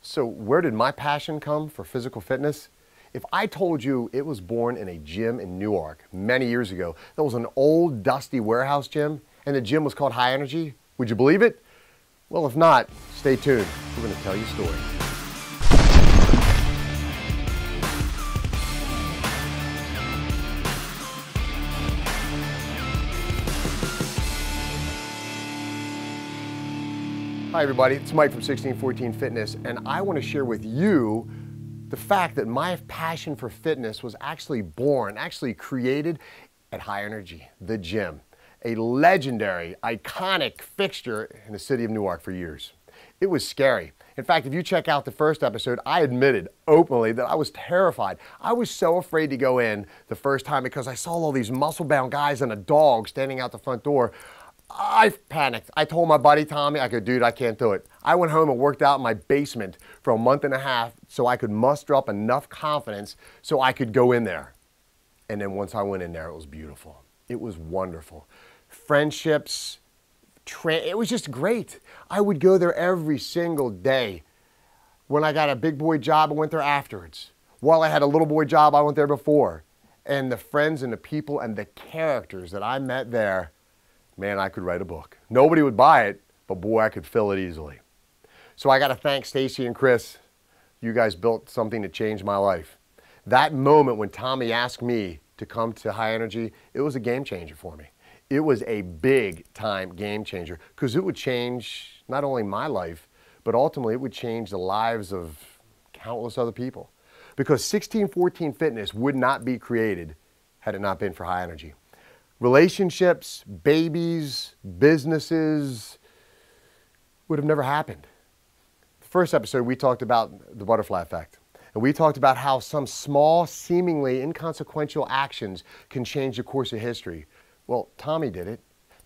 So where did my passion come for physical fitness? If I told you it was born in a gym in Newark many years ago, that was an old dusty warehouse gym, and the gym was called High Energy, would you believe it? Well, if not, stay tuned. We're going to tell you a story. Hi everybody, it's Mike from 1614 Fitness, and I want to share with you the fact that my passion for fitness was actually born, actually created at High Energy, the gym, a legendary, iconic fixture in the city of Newark for years. It was scary. In fact, if you check out the first episode, I admitted openly that I was terrified. I was so afraid to go in the first time because I saw all these muscle-bound guys and a dog standing out the front door. I panicked. I told my buddy Tommy, I go, dude, I can't do it. I went home and worked out in my basement for a month and a half so I could muster up enough confidence so I could go in there. And then once I went in there, it was beautiful. It was wonderful. Friendships, it was just great. I would go there every single day. When I got a big boy job, I went there afterwards. While I had a little boy job, I went there before. And the friends and the people and the characters that I met there, man, I could write a book. Nobody would buy it, but boy, I could fill it easily. So I got to thank Stacy and Chris. You guys built something to change my life. That moment when Tommy asked me to come to High Energy, it was a game changer for me. It was a big time game changer because it would change not only my life, but ultimately it would change the lives of countless other people. Because 1614 Fitness would not be created had it not been for High Energy. Relationships, babies, businesses would have never happened. The first episode, we talked about the butterfly effect. And we talked about how some small, seemingly inconsequential actions can change the course of history. Well, Tommy did it.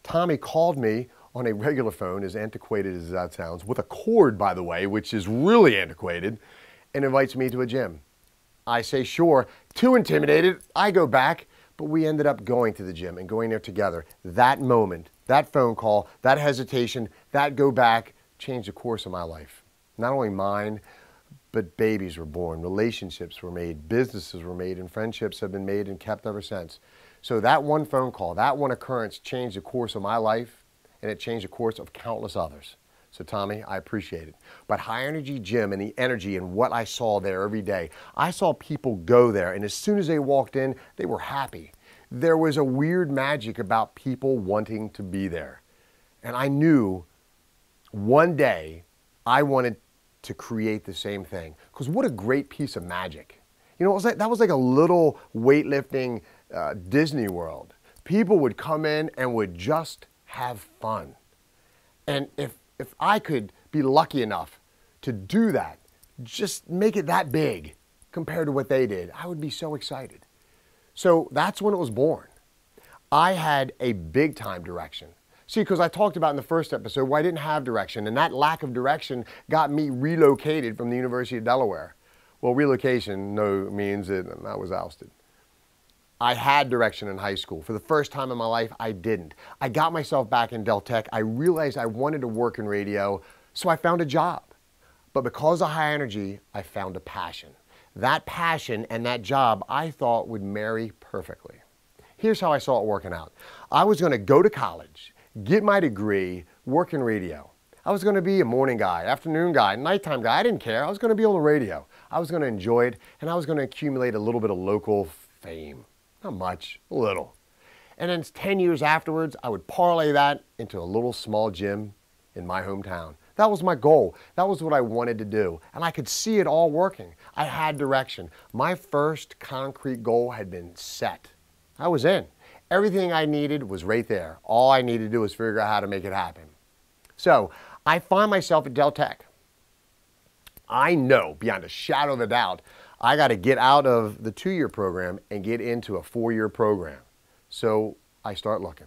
Tommy called me on a regular phone, as antiquated as that sounds, with a cord, by the way, which is really antiquated, and invites me to a gym. I say, sure. Too intimidated, I go back. But we ended up going to the gym and going there together. That moment, that phone call, that hesitation, that go back changed the course of my life. Not only mine, but babies were born, relationships were made, businesses were made, and friendships have been made and kept ever since. So that one phone call, that one occurrence changed the course of my life, and it changed the course of countless others. So Tommy, I appreciate it. But High Energy Gym and the energy and what I saw there every day, I saw people go there, and as soon as they walked in, they were happy. There was a weird magic about people wanting to be there. And I knew one day I wanted to create the same thing. Because what a great piece of magic. You know, that was like a little weightlifting Disney World. People would come in and would just have fun. And if I could be lucky enough to do that, just make it that big compared to what they did, I would be so excited. So that's when it was born. I had a big time direction. See, because I talked about in the first episode where I didn't have direction, and that lack of direction got me relocated from the University of Delaware. Well, relocation means that I was ousted. I had direction in high school. For the first time in my life, I didn't. I got myself back in Del Tech. I realized I wanted to work in radio, so I found a job. But because of High Energy, I found a passion. That passion and that job I thought would marry perfectly. Here's how I saw it working out. I was going to go to college, get my degree, work in radio. I was going to be a morning guy, afternoon guy, nighttime guy. I didn't care. I was going to be on the radio. I was going to enjoy it, and I was going to accumulate a little bit of local fame. Not much, a little. And then 10 years afterwards, I would parlay that into a little small gym in my hometown. That was my goal. That was what I wanted to do. And I could see it all working. I had direction. My first concrete goal had been set. I was in. Everything I needed was right there. All I needed to do was figure out how to make it happen. So I find myself at Del Tech. I know beyond a shadow of a doubt, I got to get out of the 2-year program and get into a 4-year program. So I start looking.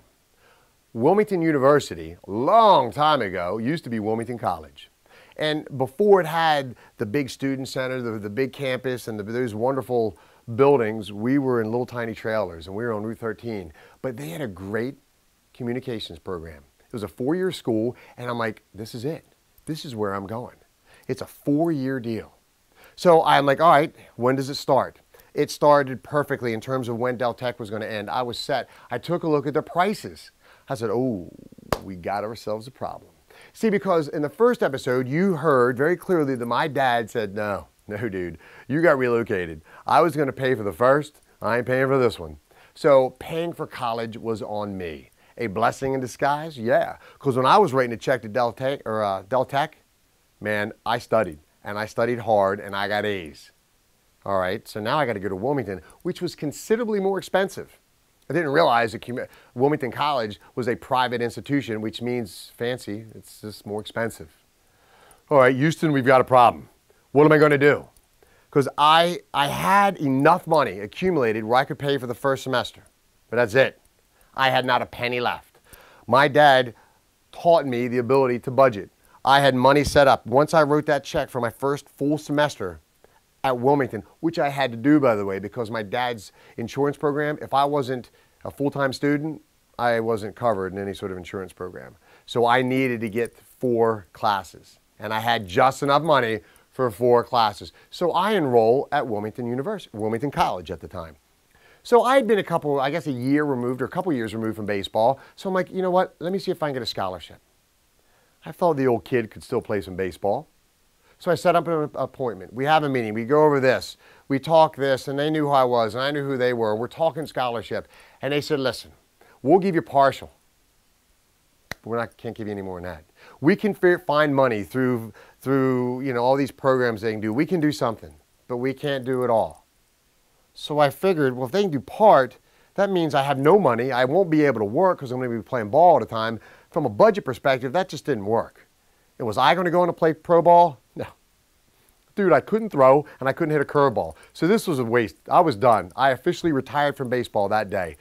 Wilmington University, a long time ago, used to be Wilmington College. And before it had the big student center, the big campus, and those wonderful buildings, we were in little tiny trailers, and we were on Route 13. But they had a great communications program. It was a 4-year school, and I'm like, this is it. This is where I'm going. It's a 4-year deal. So I'm like, all right, when does it start? It started perfectly in terms of when Del Tech was going to end. I was set. I took a look at the prices. I said, oh, we got ourselves a problem. See, because in the first episode, you heard very clearly that my dad said, no, dude, you got relocated. I was going to pay for the first. I ain't paying for this one. So paying for college was on me. A blessing in disguise? Yeah. Because when I was writing a check to Del Tech, man, I studied. And I studied hard, and I got A's. All right, so now I got to go to Wilmington, which was considerably more expensive. I didn't realize that Wilmington College was a private institution, which means fancy. It's just more expensive. All right, Houston, we've got a problem. What am I going to do? Because I had enough money accumulated where I could pay for the first semester, but that's it. I had not a penny left. My dad taught me the ability to budget. I had money set up. Once I wrote that check for my first full semester at Wilmington, which I had to do, by the way, because my dad's insurance program, if I wasn't a full-time student, I wasn't covered in any sort of insurance program. So I needed to get 4 classes, and I had just enough money for 4 classes. So I enroll at Wilmington College at the time. So I had been a year removed or a couple years removed from baseball. So I'm like, you know what? Let me see if I can get a scholarship. I thought the old kid could still play some baseball. So I set up an appointment. We have a meeting. We go over this. We talk this, and they knew who I was, and I knew who they were. We're talking scholarship. And they said, listen, we'll give you partial, but can't give you any more than that. We can find money through all these programs they can do. We can do something, but we can't do it all. So I figured, well, if they can do part, that means I have no money. I won't be able to work because I'm going to be playing ball all the time. From a budget perspective, that just didn't work. And was I going to go in and play pro ball? No. Dude, I couldn't throw and I couldn't hit a curveball. So this was a waste. I was done. I officially retired from baseball that day.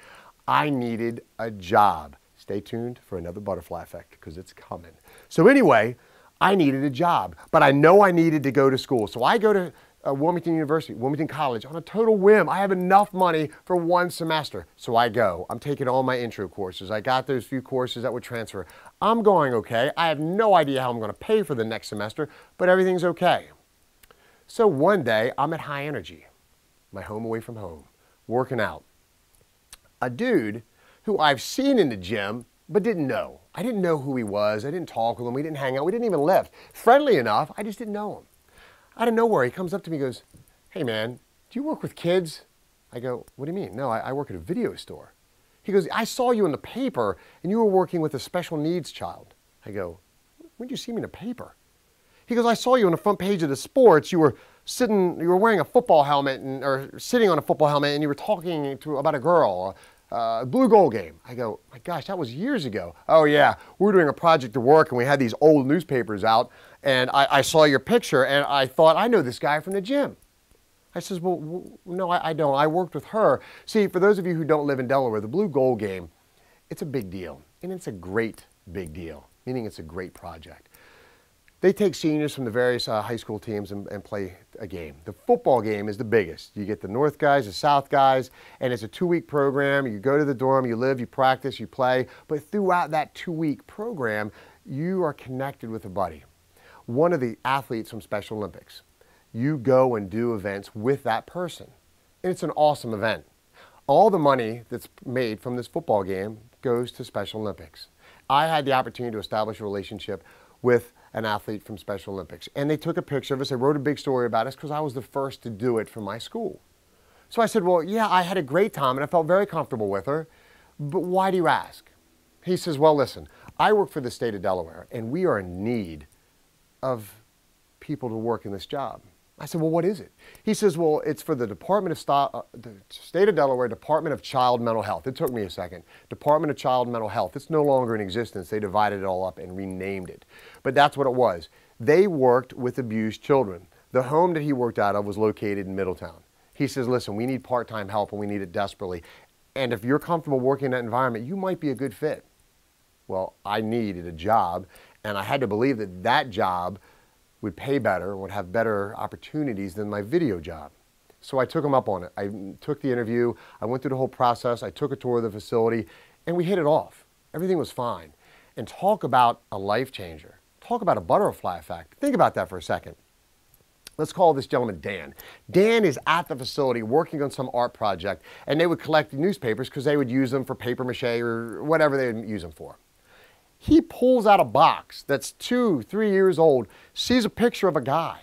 I needed a job. Stay tuned for another butterfly effect because it's coming. So anyway, I needed a job, but I know I needed to go to school. So I go to Wilmington College on a total whim. I have enough money for 1 semester. So I go. I'm taking all my intro courses. I got those few courses that would transfer. I'm going okay. I have no idea how I'm going to pay for the next semester, but everything's okay. So one day, I'm at High Energy, my home away from home, working out. A dude who I've seen in the gym, but didn't know. I didn't know who he was. I didn't talk with him. We didn't hang out. We didn't even lift. Friendly enough, I just didn't know him. Out of nowhere, he comes up to me and goes, hey man, do you work with kids? I go, what do you mean? No, I work at a video store. He goes, I saw you in the paper and you were working with a special needs child. I go, when did you see me in the paper? He goes, I saw you on the front page of the sports. You were wearing a football helmet or sitting on a football helmet and you were talking about a girl, a blue goal game. I go, my gosh, that was years ago. Oh yeah, we were doing a project at work and we had these old newspapers out and I saw your picture and I thought, I know this guy from the gym. I says, well, no, I don't. I worked with her. See, for those of you who don't live in Delaware, the blue goal game, it's a big deal. And it's a great big deal, meaning it's a great project. They take seniors from the various high school teams and play a game. The football game is the biggest. You get the North guys, the South guys, and it's a 2-week program. You go to the dorm, you live, you practice, you play. But throughout that 2-week program, you are connected with a buddy, one of the athletes from Special Olympics. You go and do events with that person. And it's an awesome event. All the money that's made from this football game goes to Special Olympics. I had the opportunity to establish a relationship with an athlete from Special Olympics. And they took a picture of us. They wrote a big story about us because I was the first to do it for my school. So I said, well, yeah, I had a great time and I felt very comfortable with her, but why do you ask? He says, well, listen, I work for the state of Delaware and we are in need of people to work in this job. I said, well, what is it? He says, well, it's for the the State of Delaware Department of Child Mental Health. It took me a second. Department of Child Mental Health. It's no longer in existence. They divided it all up and renamed it. But that's what it was. They worked with abused children. The home that he worked out of was located in Middletown. He says, listen, we need part-time help and we need it desperately. And if you're comfortable working in that environment, you might be a good fit. Well, I needed a job and I had to believe that that job would pay better, would have better opportunities than my video job. So I took him up on it. I took the interview, I went through the whole process, I took a tour of the facility, and we hit it off. Everything was fine. And talk about a life changer. Talk about a butterfly effect. Think about that for a second. Let's call this gentleman Dan. Dan is at the facility working on some art project, and they would collect newspapers because they would use them for paper mache or whatever they would use them for. He pulls out a box that's 2, 3 years old, sees a picture of a guy.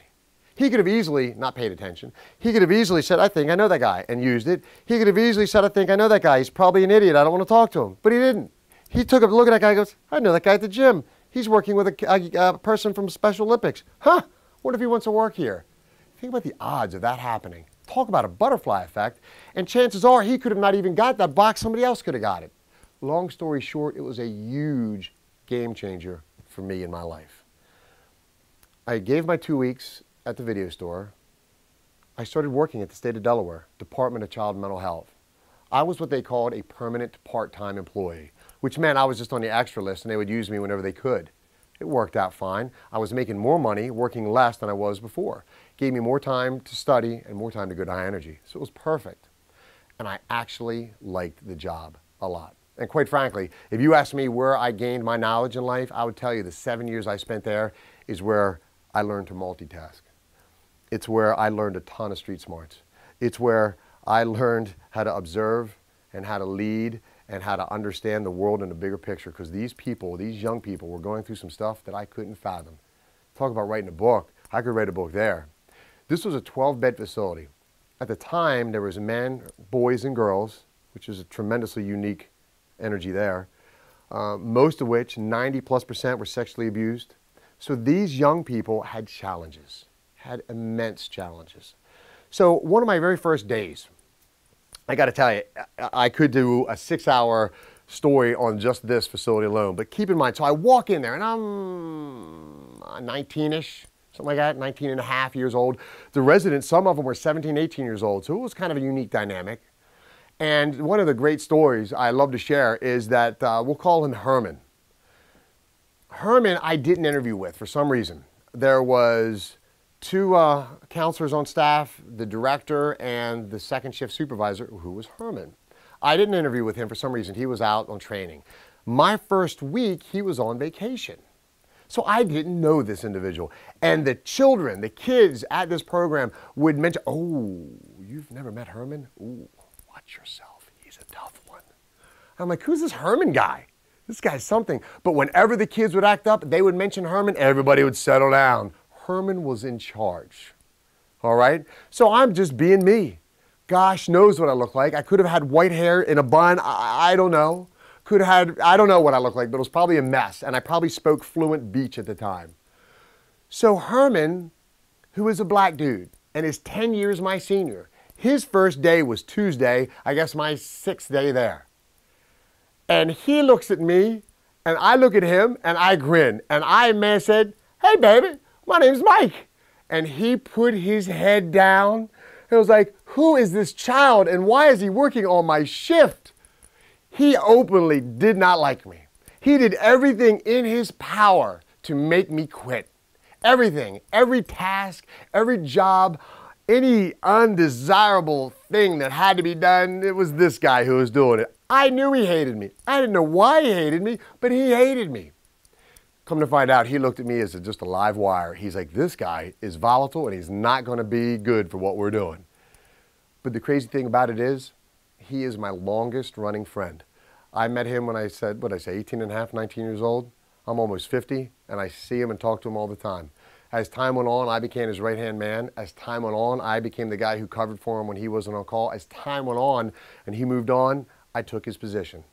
He could have easily not paid attention. He could have easily said, I think I know that guy, and used it. He could have easily said, I think I know that guy. He's probably an idiot. I don't want to talk to him. But he didn't. He took a look at that guy and goes, I know that guy at the gym. He's working with a person from Special Olympics. Huh? What if he wants to work here? Think about the odds of that happening. Talk about a butterfly effect. And chances are he could have not even got that box. Somebody else could have got it. Long story short, it was a huge game changer for me in my life. I gave my 2 weeks at the video store. I started working at the state of Delaware, Department of Child Mental Health. I was what they called a permanent part-time employee, which meant I was just on the extra list and they would use me whenever they could. It worked out fine. I was making more money, working less than I was before. Gave me more time to study and more time to go to high energy. So it was perfect. And I actually liked the job a lot. And quite frankly, if you ask me where I gained my knowledge in life, I would tell you the 7 years I spent there is where I learned to multitask. It's where I learned a ton of street smarts. It's where I learned how to observe and how to lead and how to understand the world in a bigger picture, because these people, these young people, were going through some stuff that I couldn't fathom. Talk about writing a book. I could write a book there. This was a 12-bed facility. At the time, there was men, boys, and girls, which is a tremendously unique energy there, most of which, 90+%, were sexually abused. So these young people had challenges, had immense challenges. So one of my very first days, I got to tell you, I could do a 6-hour story on just this facility alone. But keep in mind, so I walk in there and I'm 19-ish, something like that, 19 and a half years old. The residents, some of them were 17, 18 years old. So it was kind of a unique dynamic. And one of the great stories I love to share is that we'll call him Herman. Herman I didn't interview with for some reason. There was 2 counselors on staff, the director and the second shift supervisor, who was Herman. I didn't interview with him for some reason. He was out on training. My first week, he was on vacation. So I didn't know this individual. And the children, the kids at this program would mention, oh, you've never met Herman? Ooh, watch yourself. He's a tough one. I'm like, who's this Herman guy? This guy's something. But whenever the kids would act up, they would mention Herman, everybody would settle down. Herman was in charge, all right? So I'm just being me. Gosh knows what I look like. I could have had white hair in a bun. I don't know. Could have had, I don't know what I look like, but it was probably a mess. And I probably spoke fluent Beach at the time. So Herman, who is a black dude and is 10 years my senior, his first day was Tuesday, I guess my 6th day there. And he looks at me and I look at him and I grin. And I said, hey baby, my name's Mike. And he put his head down and was like, who is this child and why is he working on my shift? He openly did not like me. He did everything in his power to make me quit. Everything, every task, every job, any undesirable thing that had to be done, it was this guy who was doing it. I knew he hated me. I didn't know why he hated me, but he hated me. Come to find out, he looked at me as just a live wire. He's like, this guy is volatile and he's not going to be good for what we're doing. But the crazy thing about it is, he is my longest running friend. I met him when I said, 18 and a half, 19 years old. I'm almost 50 and I see him and talk to him all the time. As time went on, I became his right-hand man. As time went on, I became the guy who covered for him when he wasn't on call. As time went on and he moved on, I took his position.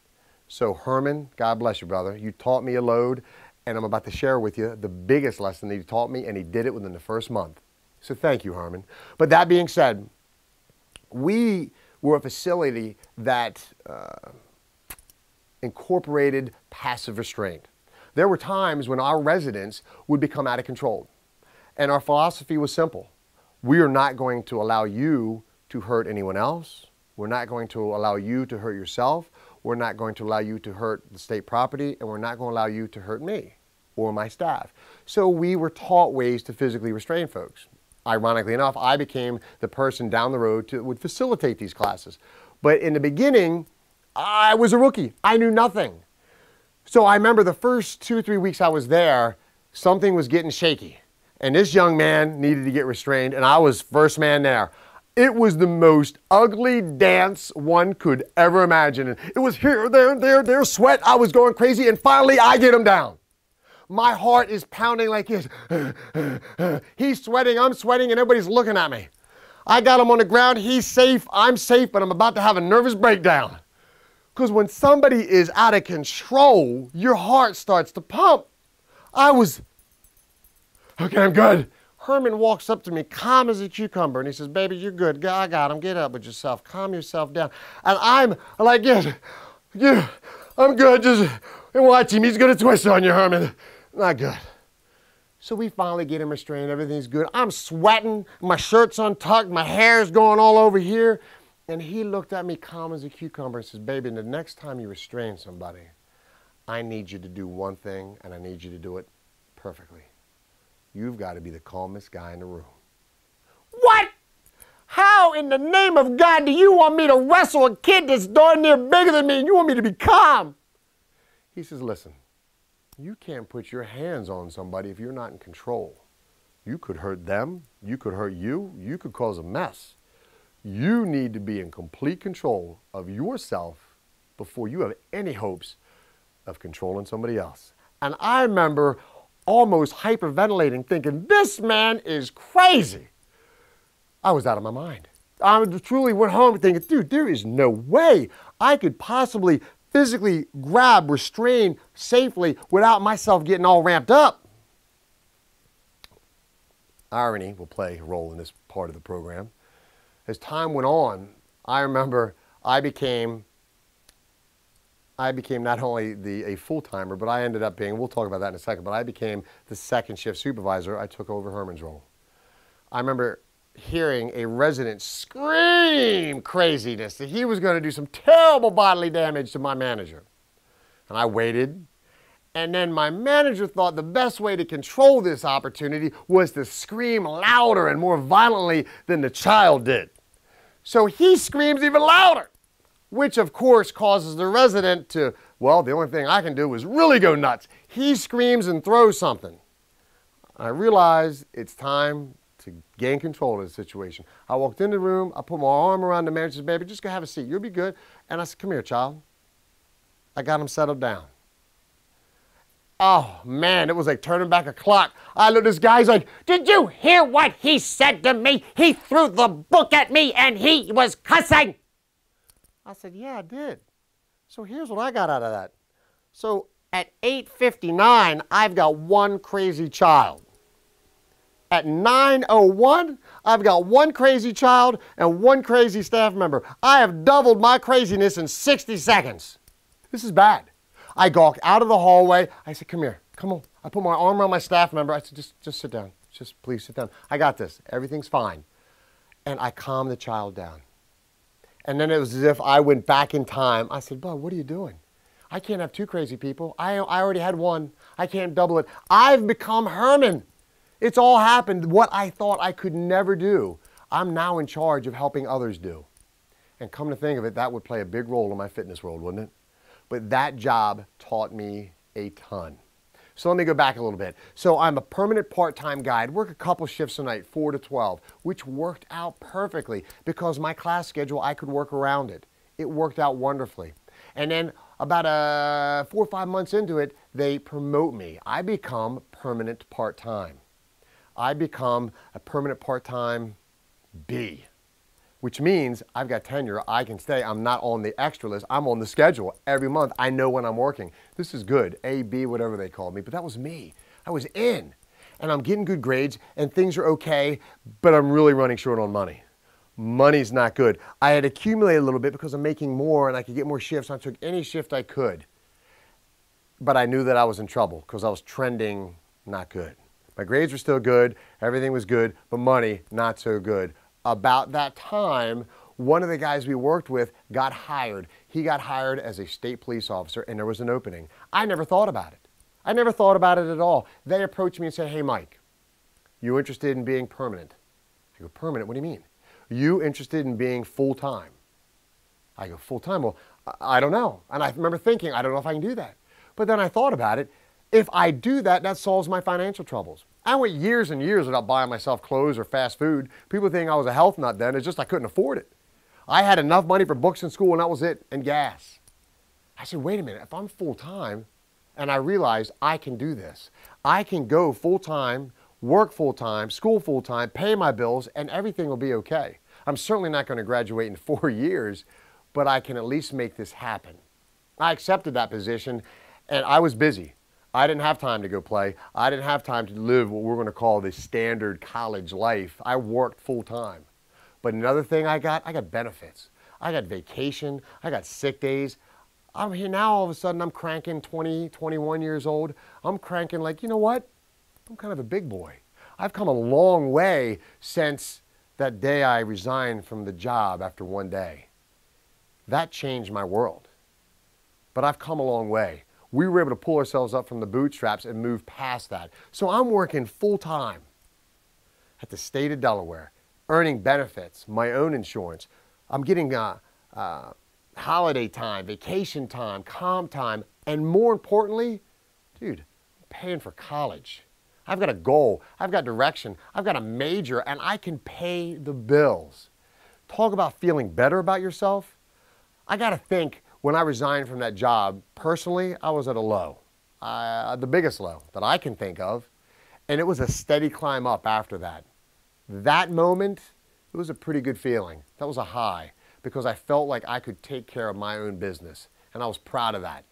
So Herman, God bless you, brother. You taught me a load, and I'm about to share with you the biggest lesson that he taught me, and he did it within the first month. So thank you, Herman. But that being said, we were a facility that incorporated passive restraint. There were times when our residents would become out of control. And our philosophy was simple. We are not going to allow you to hurt anyone else. We're not going to allow you to hurt yourself. We're not going to allow you to hurt the state property, and we're not going to allow you to hurt me or my staff. So we were taught ways to physically restrain folks. Ironically enough, I became the person down the road that would facilitate these classes. But in the beginning, I was a rookie. I knew nothing. So I remember the first 2 or 3 weeks I was there, something was getting shaky. And this young man needed to get restrained, and I was first man there. It was the most ugly dance one could ever imagine. And it was here, there, sweat. I was going crazy, and finally I get him down. My heart is pounding like this. He's sweating, I'm sweating, and everybody's looking at me. I got him on the ground, he's safe, I'm safe, but I'm about to have a nervous breakdown. Because when somebody is out of control, your heart starts to pump. I was, okay, I'm good. Herman walks up to me, calm as a cucumber, and he says, baby, you're good. I got him. Get up with yourself. Calm yourself down. And I'm like, yeah, I'm good. Just watch him. He's going to twist on you, Herman. Not good. So we finally get him restrained. Everything's good. I'm sweating. My shirt's untucked. My hair's going all over here. And he looked at me calm as a cucumber and says, baby, the next time you restrain somebody, I need you to do one thing, and I need you to do it perfectly. You've got to be the calmest guy in the room. What? How in the name of God do you want me to wrestle a kid that's darn near bigger than me and you want me to be calm? He says, listen, you can't put your hands on somebody if you're not in control. You could hurt them, you could hurt you, you could cause a mess. You need to be in complete control of yourself before you have any hopes of controlling somebody else. And I remember almost hyperventilating, thinking, this man is crazy. I was out of my mind. I truly went home thinking, dude, there is no way I could possibly physically grab, restrain safely without myself getting all ramped up. Irony will play a role in this part of the program. As time went on, I remember I became not only a full-timer, but I ended up being, we'll talk about that in a second, but I became the second shift supervisor. I took over Herman's role. I remember hearing a resident scream craziness that he was going to do some terrible bodily damage to my manager. And I waited, and then my manager thought the best way to control this opportunity was to scream louder and more violently than the child did. So he screams even louder, which of course causes the resident to, well, the only thing I can do is really go nuts. He screams and throws something. I realized it's time to gain control of the situation. I walked into the room, I put my arm around the manager, said, baby, just go have a seat, you'll be good. And I said, come here, child. I got him settled down. Oh man, it was like turning back a clock. I looked at this guy, he's like, did you hear what he said to me? He threw the book at me and he was cussing. I said, yeah, I did. So here's what I got out of that. So at 8:59, I've got one crazy child. At 9:01, I've got one crazy child and one crazy staff member. I have doubled my craziness in 60 seconds. This is bad. I gawked out of the hallway. I said, come here, come on. I put my arm around my staff member. I said, just sit down. Just please sit down. I got this. Everything's fine. And I calmed the child down. And then it was as if I went back in time. I said, Bud, what are you doing? I can't have two crazy people. I already had one. I can't double it. I've become Herman. It's all happened. What I thought I could never do, I'm now in charge of helping others do. And come to think of it, that would play a big role in my fitness world, wouldn't it? But that job taught me a ton. So let me go back a little bit. So I'm a permanent part-time guy. I'd work a couple shifts a night, 4 to 12, which worked out perfectly because my class schedule, I could work around it. It worked out wonderfully. And then about 4 or 5 months into it, they promote me. I become permanent part-time. I become a permanent part-time B, which means I've got tenure. I can stay. I'm not on the extra list. I'm on the schedule every month. I know when I'm working. This is good. A, B, whatever they called me. But that was me. I was in. And I'm getting good grades and things are okay, but I'm really running short on money. Money's not good. I had accumulated a little bit because I'm making more and I could get more shifts. I took any shift I could. But I knew that I was in trouble because I was trending not good. My grades were still good. Everything was good, but money not so good. About that time, one of the guys we worked with got hired. He got hired as a state police officer and there was an opening. I never thought about it. I never thought about it at all. They approached me and said, hey Mike, you interested in being permanent? I go, permanent? What do you mean? You interested in being full-time? I go, full-time? Well, I don't know. And I remember thinking, I don't know if I can do that. But then I thought about it. If I do that, that solves my financial troubles. I went years and years without buying myself clothes or fast food. People think I was a health nut then. It's just I couldn't afford it. I had enough money for books in school and that was it, and gas. I said, wait a minute, if I'm full-time, and I realized I can do this. I can go full-time, work full-time, school full-time, pay my bills, and everything will be okay. I'm certainly not going to graduate in 4 years, but I can at least make this happen. I accepted that position, and I was busy. I didn't have time to go play. I didn't have time to live what we're going to call the standard college life. I worked full-time. But another thing I got benefits. I got vacation. I got sick days. I'm here now, all of a sudden, I'm cranking 20, 21 years old. I'm cranking like, you know what? I'm kind of a big boy. I've come a long way since that day I resigned from the job after one day. That changed my world. But I've come a long way. We were able to pull ourselves up from the bootstraps and move past that. So I'm working full-time at the state of Delaware, earning benefits, my own insurance. I'm getting holiday time, vacation time, calm time, and more importantly, dude, I'm paying for college. I've got a goal, I've got direction, I've got a major, and I can pay the bills. Talk about feeling better about yourself. I gotta think, when I resigned from that job, personally, I was at a low, the biggest low that I can think of, and it was a steady climb up after that. That moment, it was a pretty good feeling. That was a high, because I felt like I could take care of my own business, and I was proud of that.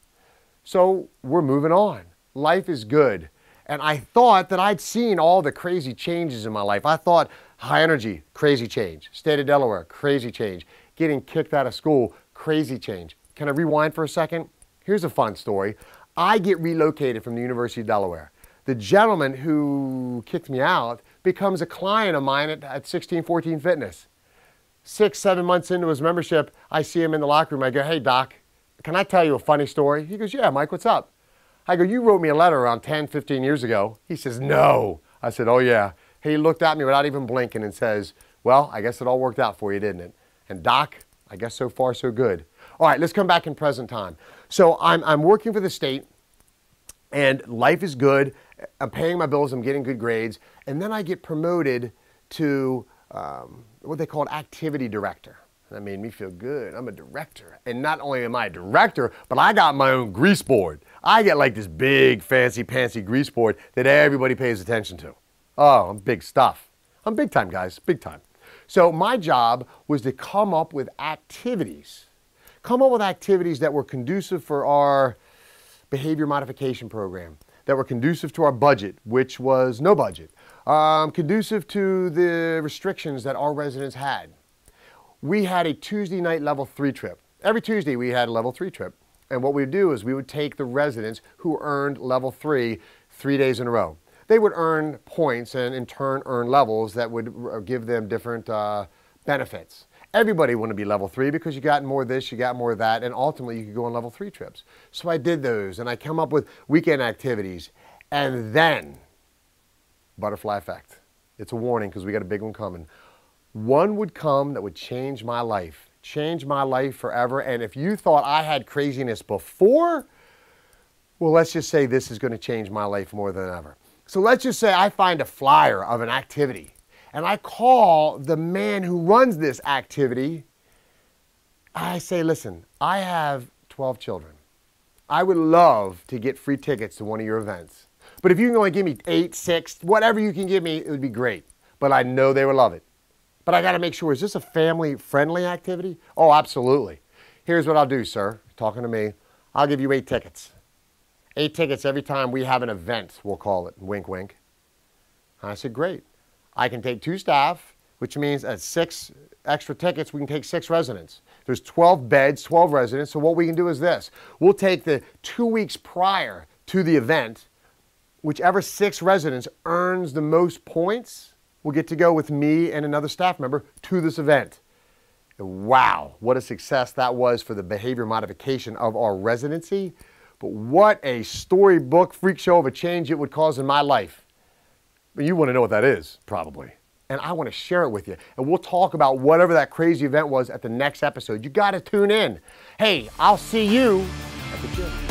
So we're moving on. Life is good. And I thought that I'd seen all the crazy changes in my life. I thought high energy, crazy change. State of Delaware, crazy change. Getting kicked out of school, crazy change. Can I rewind for a second? Here's a fun story. I get relocated from the University of Delaware. The gentleman who kicked me out becomes a client of mine at 1614 Fitness. 6, 7 months into his membership, I see him in the locker room. I go, hey, Doc, can I tell you a funny story? He goes, yeah, Mike, what's up? I go, you wrote me a letter around 10, 15 years ago. He says, no. I said, oh, yeah. He looked at me without even blinking and says, well, I guess it all worked out for you, didn't it? And Doc, I guess so far so good. All right, let's come back in present time. So I'm working for the state, and life is good. I'm paying my bills. I'm getting good grades. And then I get promoted to what they call an activity director. That made me feel good. I'm a director. And not only am I a director, but I got my own grease board. I get like this big, fancy, pantsy grease board that everybody pays attention to. Oh, I'm big stuff. I'm big time, guys, big time. So my job was to come up with activities. Come up with activities that were conducive for our behavior modification program, that were conducive to our budget, which was no budget, conducive to the restrictions that our residents had. We had a Tuesday night level 3 trip. Every Tuesday we had a level 3 trip. And what we would do is we would take the residents who earned level 3 3 days in a row. They would earn points and in turn earn levels that would give them different benefits. Everybody wanted to be level 3 because you got more of this, you got more of that, and ultimately you could go on level 3 trips. So I did those, and I come up with weekend activities. And then, butterfly effect. It's a warning because we got a big one coming. One would come that would change my life forever. And if you thought I had craziness before, well, let's just say this is going to change my life more than ever. So let's just say I find a flyer of an activity and I call the man who runs this activity. I say, listen, I have 12 children. I would love to get free tickets to one of your events. But if you can only give me 8, 6, whatever you can give me, it would be great. But I know they would love it. But I got to make sure, is this a family-friendly activity? Oh, absolutely. Here's what I'll do, sir. Talking to me. I'll give you 8 tickets. 8 tickets every time we have an event, we'll call it. Wink, wink. And I said, great. I can take 2 staff, which means at 6 extra tickets, we can take 6 residents. There's 12 beds, 12 residents. So what we can do is this. We'll take the 2 weeks prior to the event. Whichever 6 residents earns the most points will get to go with me and another staff member to this event. And wow, what a success that was for the behavior modification of our residency. But what a storybook freak show of a change it would cause in my life. But you want to know what that is, probably. And I want to share it with you. And we'll talk about whatever that crazy event was at the next episode. You got to tune in. Hey, I'll see you at the gym.